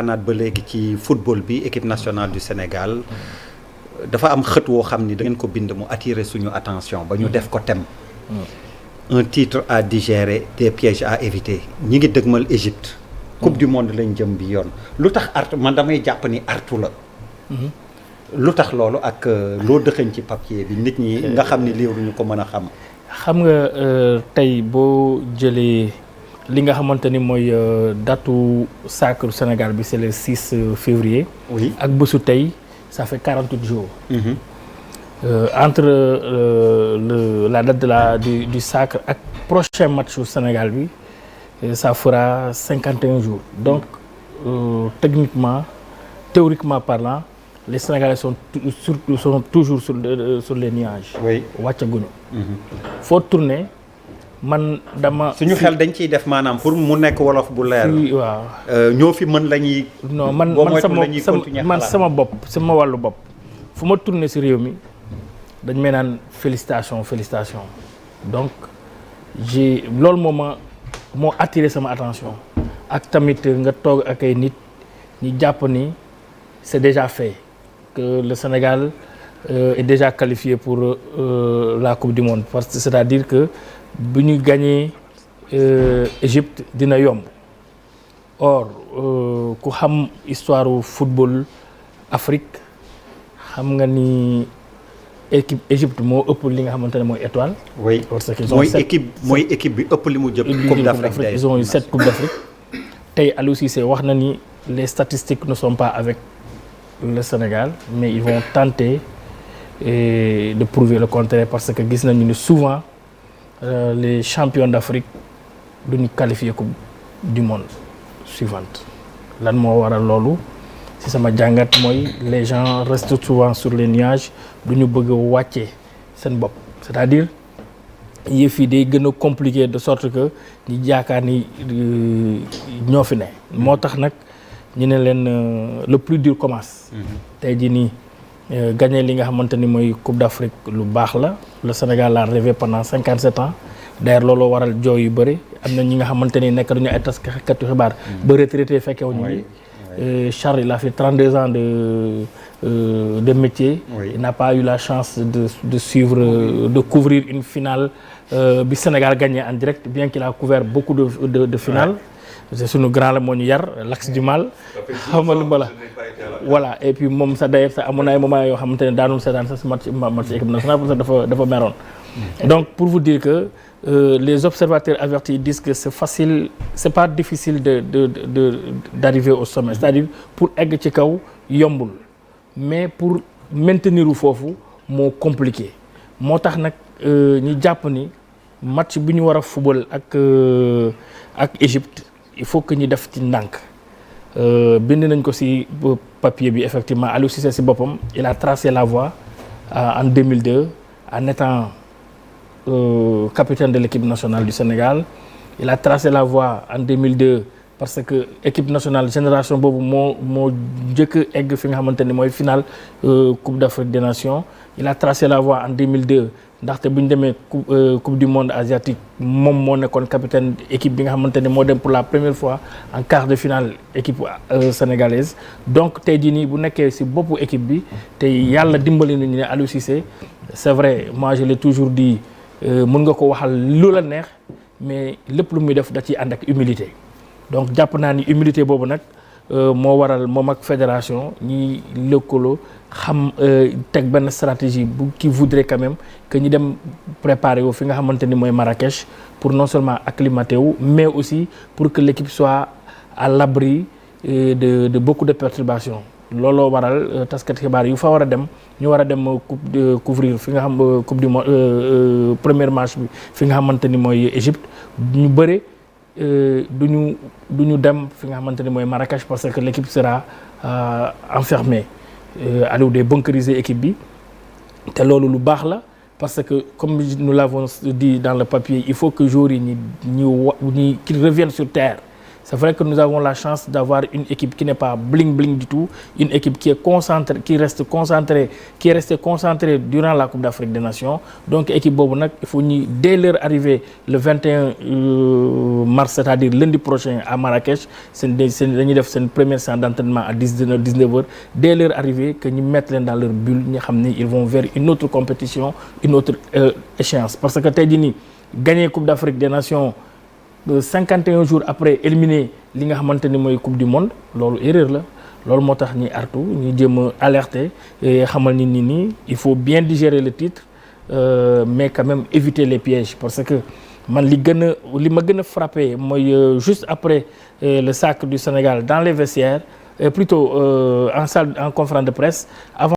waxtaanaat ba léegi ci football bi équipe nationale du Sénégal dafa am xët woo xam ni da ngeen ko bind mu attirer suñu attention ba ñu def ko thème. Un titre à digérer, des pièges à éviter. ñi ngi dëgmal Égypte. coupe du monde lañ jëm bi yoon lu tax artu man damay jàpp ni artu la. lu tax loolu ak loo dëxëñ ci papier bi nit ñi nga xam ni liiruñu ko mën a xam. xam nga tey boo jëlee li nga xamante ni mooy datu sacre Sénégal bi c'est le 6 février. oui ak bésu tey ça fait 48 jours. Entre la date du sacre ak prochain match au Sénégal bi ça fera 51 jours donc techniquement théoriquement parlant les Sénégalais sont toujours sur les nuages. oui wàccaguñu. foo tourner man dama. suñu xel dañ ciy def maanaam pour mu nekk wolof bu leer. waaw ñoo fi mën la ñuy. non man sama bopp sama wàllu bopp fu ma tourner ci réew mi. dañ may naan félicitations donc loolu moo attiré sama attention ak tamit nga toog ak ay nit ñi jàpp ni c'est déjà fait que le Sénégal est déjà qualifié pour la Coupe du Monde parce que c'est-à-dire que bu ñu gagné Égypte dina yomb or ku xam histoire football Afrique xam nga ni. Égypte moo ëpp li nga xamante ne mooy étoile. oui mooy équipe bi ëpp li mu jëm. Coupe d'Afrique ils ont eu 7 Coupes d'Afrique. tey Aliou Cissé wax na ni les statistiques ne sont pas avec le Sénégal mais ils vont tenter de prouver le contraire parce que gis nañu ni souvent les champions d'Afrique duñu qualifier Coupe du Monde suivante lan moo waral loolu. ci sama jàngat mooy les gens restent souvent sur les nuages du ñu bëgg a wàccee seen bopp c'est-à-dire yëf yi day gën a compliqué de sorte que ñu jaakaar ni ñoo fi ne. moo tax nag ñu ne leen le plus dur commence. tey jii nii gagné li nga xamante ni mooy Coupe d'Afrique lu baax la le Sénégal l'a rêvé pendant 57 ans d'ailleurs looloo waral jooy yu bëri am na ñi nga xamante ni nekk dañu ay taskatu xibaar. ba retraité fekkewuñu ni. Charles il a fait 32 ans de métier. Il n'a pas eu la chance de suivre de couvrir une finale bi Sénégal gagné en direct bien qu'il a couvert beaucoup de finales. c'est sunu grand la moo ñu yar l'axe du mal. xam nga lu ma la voilà et puis moom sax d'ailleurs sax amoon na ay moments yoo xamante ne daanul seetaan sax match équipe nationale parce que dafa meroon. donc pour vous dire que les observateurs avertis disent que c'est facile c'est pas difficile d'arriver au sommet c'est-à-dire pour egg ci kaw yombul mais pour maintenir foofu moo compliqué moo tax nag ñu jàpp ni match bi ñu war a football ak Égypte il faut que ñu def ci ndànk bind nañ ko ci papier bi effectivement Aliou Cissé ci boppam il a tracé la voie en 2002 en étant capitaine de l'équipe nationale du Sénégal. Il a tracé la voie en 2002 parce que équipe nationale génération boobu moo njëkk egg fi nga xamante ni mooy finale Coupe d'Afrique des Nations. Il a tracé la voie en 2002 ndaxte bu ñu demee Coupe du monde asiatique moom moo nekkoon capitaine équipe bi nga xamante ni moo dem pour la première fois en quart de finale équipe sénégalaise. donc tey jii nii bu nekkee ci boppu équipe bi te yàlla dimbali nañu ne Aliou Cissé c'est vrai moi je l'ai toujours dit. mën nga ko waxal lu la neex mais lépp lu muy def da ciy ànd ak humilité donc jàpp naa ni humilité boobu nag moo waral moom ak fédération ñi lëkkaloo xam teg benn stratégie bu qui voudrait quand même que ñu dem préparer wu fi nga xamante ni mooy Marrakech pour non seulement acclimater wu mais aussi pour que l'équipe soit à l'abri de beaucoup de perturbations. looloo waral taskat xibaar yu fa war a dem ñu war a dem couvrir fi nga xam coupe du monde première match bi fi nga xamante ni mooy Égypte ñu bëre du ñu dem fi nga xamante ni mooy Marrakech parce que l'équipe sera enfermée Aliou day bunkeriser équipe bi te loolu lu baax la parce que comme nous l'avons dit dans le papier il faut que joueurs yi ñi qu'ils reviennent sur terre c'est vrai que nous avons la chance d'avoir une équipe qui n'est pas bling-bling du tout, une équipe qui est concentrée, qui est restée concentrée durant la Coupe d'Afrique des Nations. Donc équipe boobu nag il faut ñu dès leur arrivée le 21 mars, c'est-à-dire lundi prochain à Marrakech, dañuy def seen première séance d'entraînement à 19h. Dès leur arrivée que ñu mettre leen dans leur bulle, ñu xam ni ils vont vers une autre compétition, une autre échéance. Parce que tey jii nii gagner Coupe d'Afrique des Nations 51 jours après éliminer li nga xamante ni mooy Coupe du Monde, loolu erreur la. loolu moo tax ñuy artu ñu jéem a alerter xamal nit ñi ni il faut bien digérer le titre, mais quand même éviter les pièges. Parce que man li ma gën a frappé mooy juste après le sacre du Sénégal dans les vestiaires, plutôt en conférence de presse avant